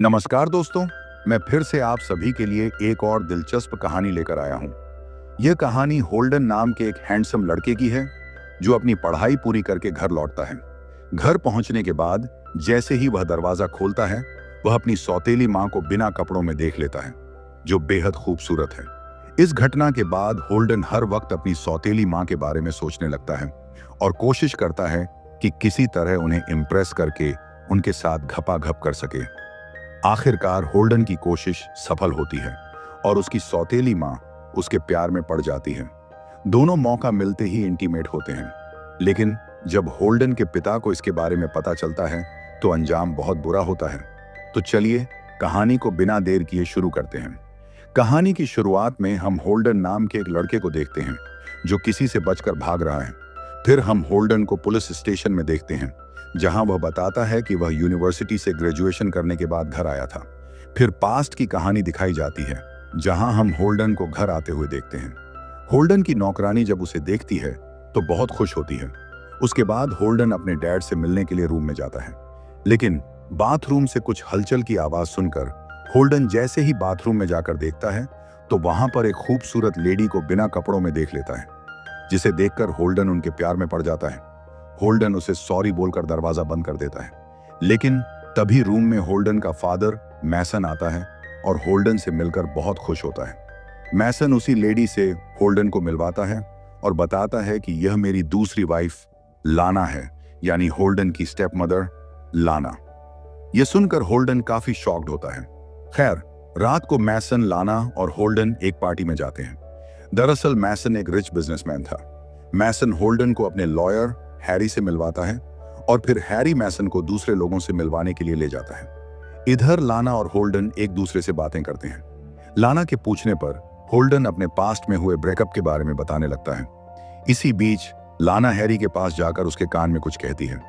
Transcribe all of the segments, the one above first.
नमस्कार दोस्तों, मैं फिर से आप सभी के लिए एक और दिलचस्प कहानी लेकर आया हूं। यह कहानी होल्डन नाम के एक हैंडसम लड़के की है जो अपनी पढ़ाई पूरी करके घर लौटता है। घर पहुंचने के बाद जैसे ही वह दरवाजा खोलता है, वह अपनी सौतेली मां को बिना कपड़ों में देख लेता है, जो बेहद खूबसूरत है। इस घटना के बाद होल्डन हर वक्त अपनी सौतेली मां के बारे में सोचने लगता है और कोशिश करता है कि किसी तरह उन्हें इम्प्रेस करके उनके साथ घपाघप कर सके। आखिरकार होल्डन की कोशिश सफल होती है और उसकी सौतेली मां उसके प्यार में पड़ जाती है। दोनों मौका मिलते ही इंटीमेट होते हैं, लेकिन जब होल्डन के पिता को इसके बारे में पता चलता है तो अंजाम बहुत बुरा होता है। तो चलिए कहानी को बिना देर किए शुरू करते हैं। कहानी की शुरुआत में हम होल्डन नाम के एक लड़के को देखते हैं जो किसी से बचकर भाग रहा है। फिर हम होल्डन को पुलिस स्टेशन में देखते हैं, जहां वह बताता है कि वह यूनिवर्सिटी से ग्रेजुएशन करने के बाद घर आया था। फिर पास्ट की कहानी दिखाई जाती है, जहां हम होल्डन को घर आते हुए देखते हैं। होल्डन की नौकरानी जब उसे देखती है तो बहुत खुश होती है। उसके बाद होल्डन अपने डैड से मिलने के लिए रूम में जाता है, लेकिन बाथरूम से कुछ हलचल की आवाज सुनकर होल्डन जैसे ही बाथरूम में जाकर देखता है तो वहां पर एक खूबसूरत लेडी को बिना कपड़ों में देख लेता है, जिसे देखकर होल्डन उनके प्यार में पड़ जाता है। होल्डन उसे सॉरी बोलकर दरवाजा बंद कर देता है, लेकिन तभी रूम में होल्डन का फादर मैसन आता है और होल्डन से मिलकर बहुत खुश होता है। मैसन उसी लेडी से होल्डन को मिलवाता है और बताता है कि यह मेरी दूसरी वाइफ लाना है, यानी होल्डन की स्टेप मदर लाना। यह सुनकर होल्डन काफी शॉक्ड होता है। खैर, रात को मैसन, लाना और होल्डन एक पार्टी में जाते हैं। दरअसल मैसन एक रिच बिजनेसमैन था। मैसन होल्डन को अपने लॉयर हैरी से मिलवाता है और फिर हैरी मैसन को दूसरे लोगों से मिलवाने के लिए ले जाता है। इधर लाना और होल्डन एक दूसरे से बातें करते हैं। लाना के पूछने पर होल्डन अपने पास्ट में हुए ब्रेकअप के बारे में बताने लगता है। इसी बीच लाना हैरी के पास जाकर उसके कान में कुछ कहती है।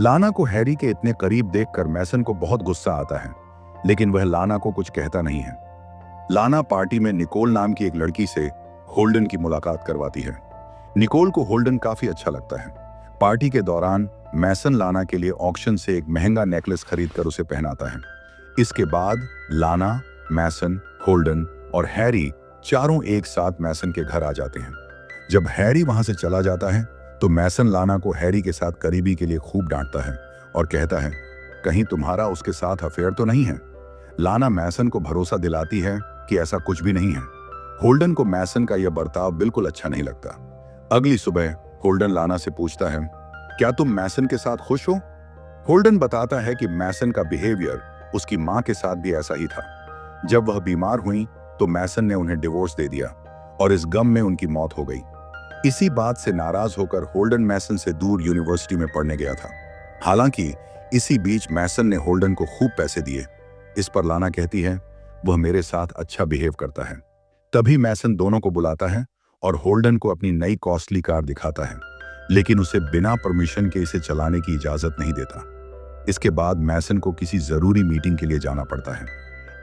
लाना को हैरी के इतने करीब देखकर मैसन को बहुत गुस्सा आता है, लेकिन वह लाना को कुछ कहता नहीं है। लाना पार्टी में निकोल नाम की एक लड़की से होल्डन की मुलाकात करवाती है। निकोल को होल्डन काफी अच्छा लगता है। पार्टी के दौरान मैसन लाना के लिए ऑक्शन से एक महंगा नेकलेस खरीदकर उसे पहनाता है। इसके बाद लाना, मैसन, होल्डन और हैरी चारों एक साथ मैसन के घर आ जाते हैं। जब हैरी वहां से चला जाता है तो मैसन लाना को हैरी के साथ करीबी के लिए खूब डांटता है और कहता है, कहीं तुम्हारा उसके साथ अफेयर तो नहीं है। लाना मैसन को भरोसा दिलाती है कि ऐसा कुछ भी नहीं है। होल्डन को मैसन का यह बर्ताव बिल्कुल अच्छा नहीं लगता। अगली सुबह होल्डन लाना से पूछता है, क्या तुम मैसन के साथ खुश हो? होल्डन बताता है कि मैसन का बिहेवियर उसकी मां के साथ भी ऐसा ही था। जब वह बीमार हुई तो मैसन ने उन्हें डिवोर्स दे दिया और इस गम में उनकी मौत हो गई। इसी बात से नाराज होकर होल्डन मैसन से दूर यूनिवर्सिटी में पढ़ने गया था। हालांकि इसी बीच मैसन ने होल्डन को खूब पैसे दिए। इस पर लाना कहती है, वह मेरे साथ अच्छा बिहेव करता है। तभी मैसन दोनों को बुलाता है और होल्डन को अपनी नई कॉस्टली कार दिखाता है, लेकिन उसे बिना परमिशन के इसे चलाने की इजाजत नहीं देता। इसके बाद मैसन को किसी जरूरी मीटिंग के लिए जाना पड़ता है,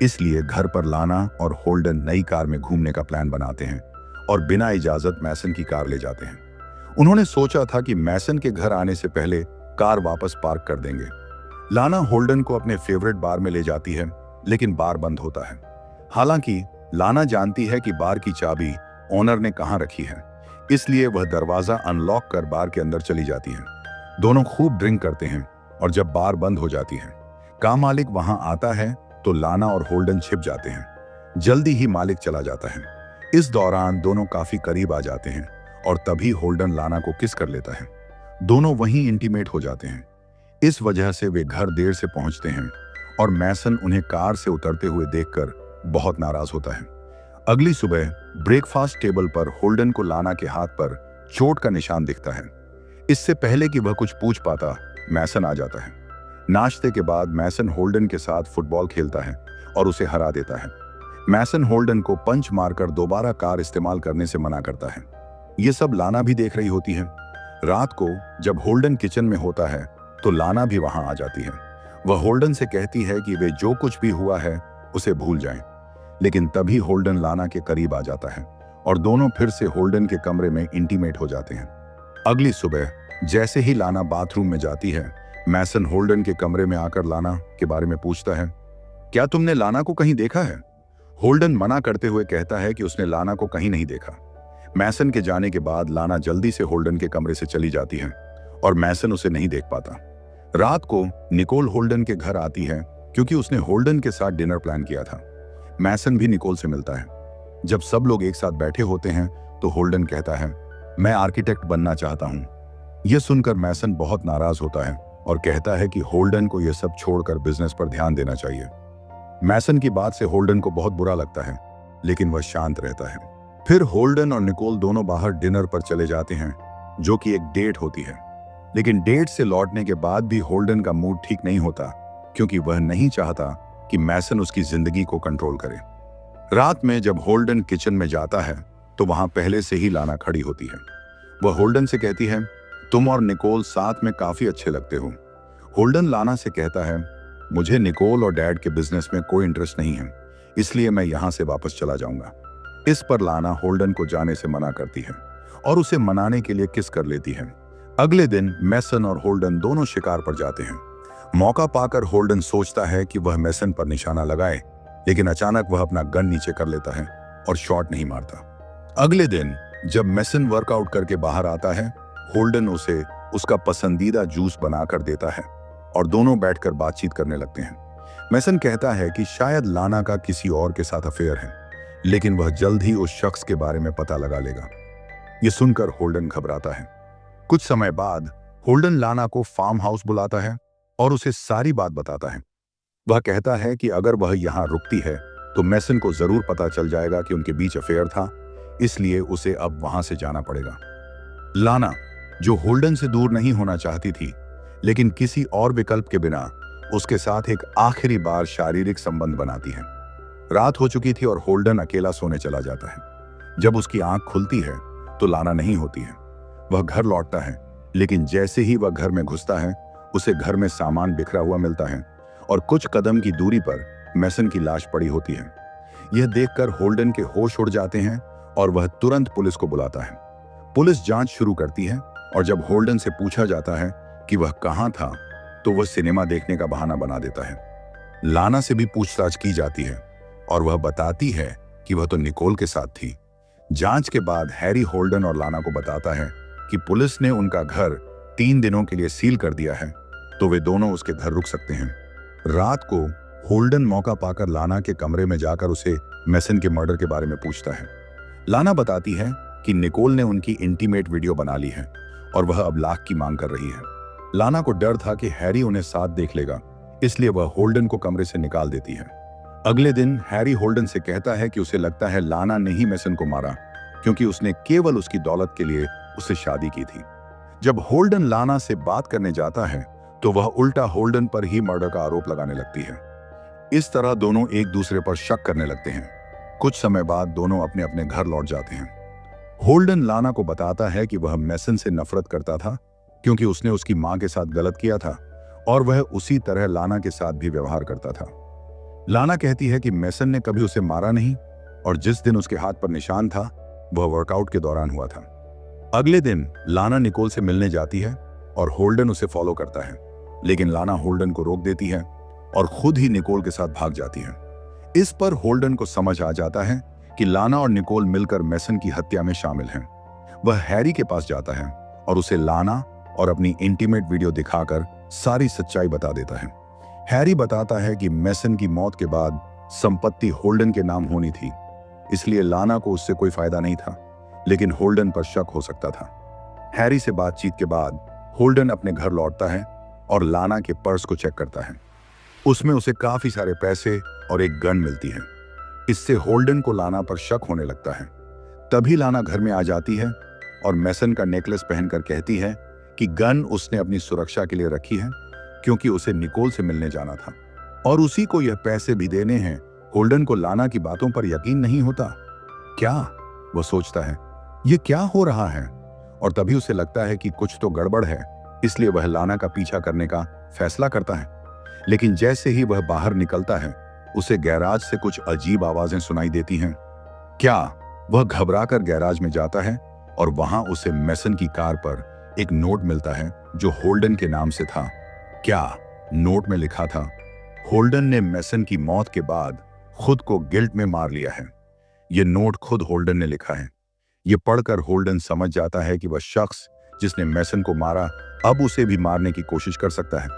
इसलिए घर पर लाना और होल्डन नई कार में घूमने का प्लान बनाते हैं और बिना इजाजत मैसन की कार ले जाते हैं। उन्होंने सोचा था कि मैसन के घर आने से पहले कार वापस पार्क कर देंगे। लाना होल्डन को अपने फेवरेट बार में ले जाती है, लेकिन बार बंद होता है। हालांकि लाना जानती है कि बार की चाबी ओनर ने कहां रखी है, इसलिए वह दरवाजा अनलॉक कर बार के अंदर चली जाती है। दोनों खूब ड्रिंक करते हैं और जब बार बंद हो जाती है, का मालिक वहां आता है तो लाना और होल्डन छिप जाते हैं। जल्दी ही मालिक चला जाता है। इस दौरान दोनों काफी करीब आ जाते हैं और तभी होल्डन लाना को किस कर लेता है। दोनों वहीं इंटीमेट हो जाते हैं। इस वजह से वे घर देर से पहुंचते हैं और मैसन उन्हें कार से उतरते हुए देखकर बहुत नाराज होता है। अगली सुबह ब्रेकफास्ट टेबल पर होल्डन को लाना के हाथ पर चोट का निशान दिखता है। इससे पहले कि वह कुछ पूछ पाता, मैसन आ जाता है। नाश्ते के बाद मैसन होल्डन के साथ फुटबॉल खेलता है और उसे हरा देता है। मैसन होल्डन को पंच मारकर दोबारा कार इस्तेमाल करने से मना करता है। ये सब लाना भी देख रही होती है। रात को जब होल्डन किचन में होता है तो लाना भी वहां आ जाती है। वह होल्डन से कहती है कि वे जो कुछ भी हुआ है उसे भूल जाएं। लेकिन तभी होल्डन लाना के करीब आ जाता है और दोनों फिर से होल्डन के कमरे में इंटीमेट हो जाते हैं। अगली सुबह जैसे ही लाना बाथरूम में जाती है, मैसन होल्डन के कमरे में आकर लाना के बारे में पूछता है। क्या तुमने लाना को कहीं देखा है? होल्डन मना करते हुए कहता है कि उसने लाना को कहीं नहीं देखा। मैसन के जाने के बाद लाना जल्दी से होल्डन के कमरे से चली जाती है और मैसन उसे नहीं देख पाता। रात को निकोल होल्डन के घर आती है क्योंकि उसने होल्डन के साथ डिनर प्लान किया था। मैसन भी निकोल से मिलता है। जब सब लोग एक साथ बैठे होते हैं तो होल्डन कहता है, मैं आर्किटेक्ट बनना चाहता हूं। यह सुनकर मैसन बहुत नाराज होता है और कहता है कि होल्डन को यह सब छोड़कर बिजनेस पर ध्यान देना चाहिए। मैसन की बात से होल्डन को बहुत बुरा लगता है, लेकिन वह शांत रहता है। फिर होल्डन और निकोल दोनों बाहर डिनर पर चले जाते हैं, जो कि एक डेट होती है। लेकिन डेट से लौटने के बाद भी होल्डन का मूड ठीक नहीं होता, क्योंकि वह नहीं चाहता कि मैसन उसकी जिंदगी को कंट्रोल करे। रात में जब होल्डन किचन में जाता है तो वहां पहले से ही लाना खड़ी होती है। वह होल्डन से कहती है, तुम और निकोल साथ में काफी अच्छे लगते हो। होल्डन लाना से कहता है, मुझे निकोल और डैड के बिजनेस में कोई इंटरेस्ट नहीं है, इसलिए मैं यहां से वापस चला जाऊंगा। इस पर लाना होल्डन को जाने से मना करती है और उसे मनाने के लिए किस कर लेती है। अगले दिन मैसन और होल्डन दोनों शिकार पर जाते हैं। मौका पाकर होल्डन सोचता है कि वह मैसन पर निशाना लगाए, लेकिन अचानक वह अपना गन नीचे कर लेता है और शॉट नहीं मारता। अगले दिन जब मैसन वर्कआउट करके बाहर आता है, होल्डन उसे उसका पसंदीदा जूस बनाकर देता है और दोनों बैठकर बातचीत करने लगते हैं। मैसन कहता है कि शायद लाना का किसी और के साथ अफेयर है, लेकिन वह जल्द ही उस शख्स के बारे में पता लगा लेगा। यह सुनकर होल्डन घबराता है। कुछ समय बाद होल्डन लाना को फार्म हाउस बुलाता है और उसे सारी बात बताता है। वह कहता है कि अगर वह यहां रुकती है तो मैसन को जरूर पता चल जाएगा कि उनके बीच अफेयर था, इसलिए उसे अब वहां से जाना पड़ेगा। लाना, जो होल्डन से दूर नहीं होना चाहती थी, लेकिन किसी और विकल्प के बिना उसके साथ एक आखिरी बार शारीरिक संबंध बनाती है। रात हो चुकी थी और होल्डन अकेला सोने चला जाता है। जब उसकी आंख खुलती है तो लाना नहीं होती है। वह घर लौटता है, लेकिन जैसे ही वह घर में घुसता है, उसे घर में सामान बिखरा हुआ मिलता है और कुछ कदम की दूरी पर मैसन की लाश पड़ी होती है। यह देखकर होल्डन के होश उड़ जाते हैं और वह तुरंत पुलिस को बुलाता है। पुलिस जांच शुरू करती है और जब होल्डन से पूछा जाता है कि वह कहां था, तो वह सिनेमा देखने का बहाना बना देता है। लाना से भी पूछताछ की जाती है और वह बताती है कि वह तो निकोल के साथ थी। जांच के बाद हैरी होल्डन और लाना को बताता है कि पुलिस ने उनका घर 3 दिनों के लिए सील कर दिया है, तो वे दोनों उसके घर रुक सकते हैं। रात को होल्डन मौका पाकर लाना के कमरे में जाकर उसे मैसन के मर्डर के बारे में पूछता है। लाना बताती है कि निकोल ने उनकी इंटीमेट वीडियो बना ली है और वह अब लाख की मांग कर रही है। लाना को डर था कि हैरी उन्हें साथ देख लेगा, इसलिए वह होल्डन को कमरे से निकाल देती है। अगले दिन हैरी होल्डन से कहता है कि उसे लगता है लाना ने ही मैसन को मारा, क्योंकि उसने केवल उसकी दौलत के लिए उससे शादी की थी। जब होल्डन लाना से बात करने जाता है तो वह उल्टा होल्डन पर ही मर्डर का आरोप लगाने लगती है। इस तरह दोनों एक दूसरे पर शक करने लगते हैं। कुछ समय बाद दोनों अपने अपने घर लौट जाते हैं। होल्डन लाना को बताता है कि वह मैसन से नफरत करता था, क्योंकि उसने उसकी मां के साथ गलत किया था और वह उसी तरह लाना के साथ भी व्यवहार करता था। लाना कहती है कि मैसन ने कभी उसे मारा नहीं और जिस दिन उसके हाथ पर निशान था वह वर्कआउट के दौरान हुआ था। अगले दिन लाना निकोल से मिलने जाती है और होल्डन उसे फॉलो करता है, लेकिन लाना होल्डन को रोक देती है और खुद ही निकोल के साथ भाग जाती है। इस पर होल्डन को समझ आ जाता है कि लाना और निकोल मिलकर मैसन की हत्या में शामिल हैं। वह हैरी के पास जाता है और उसे लाना और अपनी इंटीमेट वीडियो दिखाकर सारी सच्चाई बता देता है। हैरी बताता है कि मैसन की मौत के बाद संपत्ति होल्डन के नाम होनी थी, इसलिए लाना को उससे कोई फायदा नहीं था, लेकिन होल्डन पर शक हो सकता था। हैरी से बातचीत के बाद होल्डन अपने घर लौटता है और लाना के पर्स को चेक करता है। उसमें उसे काफी सारे पैसे और एक गन मिलती है। इससे होल्डन को लाना पर शक होने लगता है। तभी लाना घर में आ जाती है और मैसन का नेकलेस पहनकर कहती है कि गन उसने अपनी सुरक्षा के लिए रखी है, क्योंकि उसे निकोल से मिलने जाना था और उसी को यह पैसे भी देने हैं। होल्डन को लाना की बातों पर यकीन नहीं होता। क्या, वह सोचता है, यह क्या हो रहा है? और तभी उसे लगता है कि कुछ तो गड़बड़ है, इसलिए वह लाना का पीछा करने का फैसला करता है। लेकिन जैसे ही वह बाहर निकलता है, उसे गैराज से कुछ अजीब आवाजें सुनाई देती हैं। क्या, वह घबराकर गैराज में जाता है और वहां उसे मैसन की कार पर एक नोट मिलता है जो होल्डन के नाम से था। क्या, नोट में लिखा था, होल्डन ने मैसन की मौत के बाद खुद को गिल्ट में मार लिया है। यह नोट खुद होल्डन ने लिखा है। यह पढ़कर होल्डन समझ जाता है कि वह शख्स जिसने मैसन को मारा अब उसे भी मारने की कोशिश कर सकता है।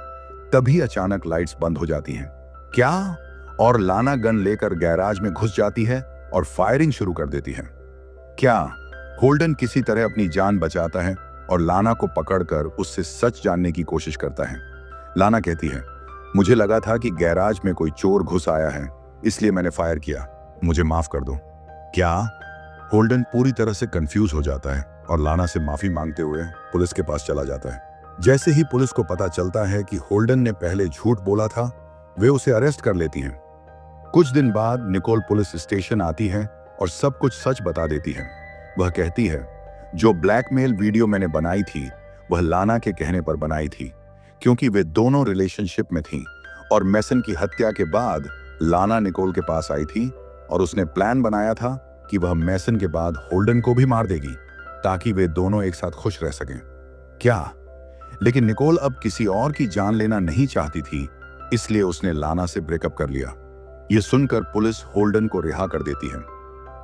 तभी अचानक लाइट्स बंद हो जाती हैं। क्या? और लाना गन लेकर गैराज में घुस जाती है और फायरिंग शुरू कर देती है। क्या? होल्डन किसी तरह अपनी जान बचाता है और लाना को पकड़कर उससे सच जानने की कोशिश करता है। लाना कहती है, मुझे लगा था कि गैराज में कोई चोर घुस आया है, इसलिए मैंने फायर किया, मुझे माफ कर दो। क्या? होल्डन पूरी तरह से कंफ्यूज हो जाता है और लाना से माफी मांगते हुए पुलिस के पास चला जाता है। जैसे ही पुलिस को पता चलता है कि होल्डन ने पहले झूठ बोला था, वे उसे अरेस्ट कर लेती हैं। कुछ दिन बाद निकोल पुलिस स्टेशन आती है और सब कुछ सच बता देती है। वह कहती है, जो ब्लैकमेल वीडियो मैंने बनाई थी वह लाना के कहने पर बनाई थी, क्योंकि वे दोनों रिलेशनशिप में थीं और मैसन की हत्या के बाद लाना निकोल के पास आई थी और उसने प्लान बनाया था कि वह मैसन के बाद होल्डन को भी मार देगी ताकि वे दोनों एक साथ खुश रह सकें। क्या? लेकिन निकोल अब किसी और की जान लेना नहीं चाहती थी, इसलिए उसने लाना से ब्रेकअप कर लिया। यह सुनकर पुलिस होल्डन को रिहा कर देती है।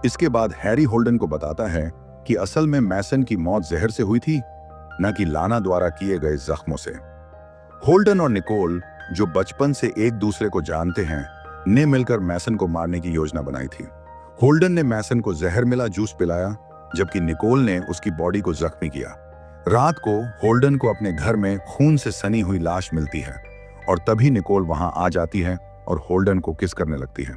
इसके बाद हैरी होल्डन को बताता है कि असल में मैसन की मौत जहर से हुई थी, न कि लाना द्वारा किए गए जख्मों से। होल्डन और निकोल, जो बचपन से एक दूसरे को जानते हैं, ने मिलकर मैसन को मारने की योजना बनाई थी। होल्डन ने मैसन को जहर मिला जूस पिलाया, जबकि निकोल ने उसकी बॉडी को जख्मी किया। रात को होल्डन को अपने घर में खून से सनी हुई लाश मिलती है और तभी निकोल वहां आ जाती है और होल्डन को किस करने लगती है।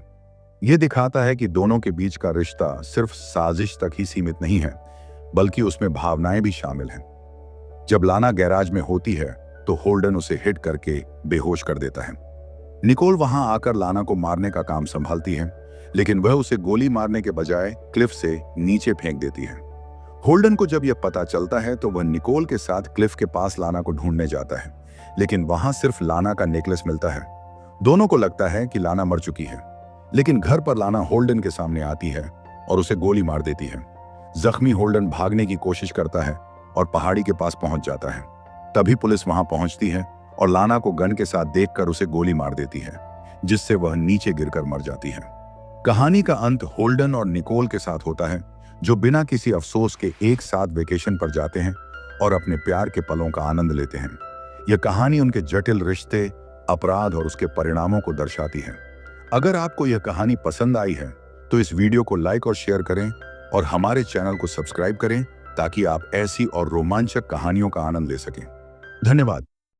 यह दिखाता है कि दोनों के बीच का रिश्ता सिर्फ साजिश तक ही सीमित नहीं है, बल्कि उसमें भावनाएं भी शामिल हैं। जब लाना गैराज में होती है तो होल्डन उसे हिट करके बेहोश कर देता है। निकोल वहां आकर लाना को मारने का काम संभालती है, लेकिन वह उसे गोली मारने के बजाय क्लिफ से नीचे फेंक देती है। होल्डन को जब यह पता चलता है तो वह निकोल के साथ क्लिफ के पास लाना को ढूंढने जाता है, लेकिन वहां सिर्फ लाना का नेकलेस मिलता है। दोनों को लगता है कि लाना मर चुकी है, लेकिन घर पर लाना होल्डन के सामने आती है और उसे गोली मार देती है। जख्मी होल्डन भागने की कोशिश करता है और पहाड़ी के पास पहुंच जाता है। तभी पुलिस वहां पहुंचती है और लाना को गन के साथ देखकर उसे गोली मार देती है, जिससे वह नीचे गिरकर मर जाती है। कहानी का अंत होल्डन और निकोल के साथ होता है, जो बिना किसी अफसोस के एक साथ वेकेशन पर जाते हैं और अपने प्यार के पलों का आनंद लेते हैं। यह कहानी उनके जटिल रिश्ते, अपराध और उसके परिणामों को दर्शाती है। अगर आपको यह कहानी पसंद आई है तो इस वीडियो को लाइक और शेयर करें और हमारे चैनल को सब्सक्राइब करें ताकि आप ऐसी और रोमांचक कहानियों का आनंद ले सकें। धन्यवाद।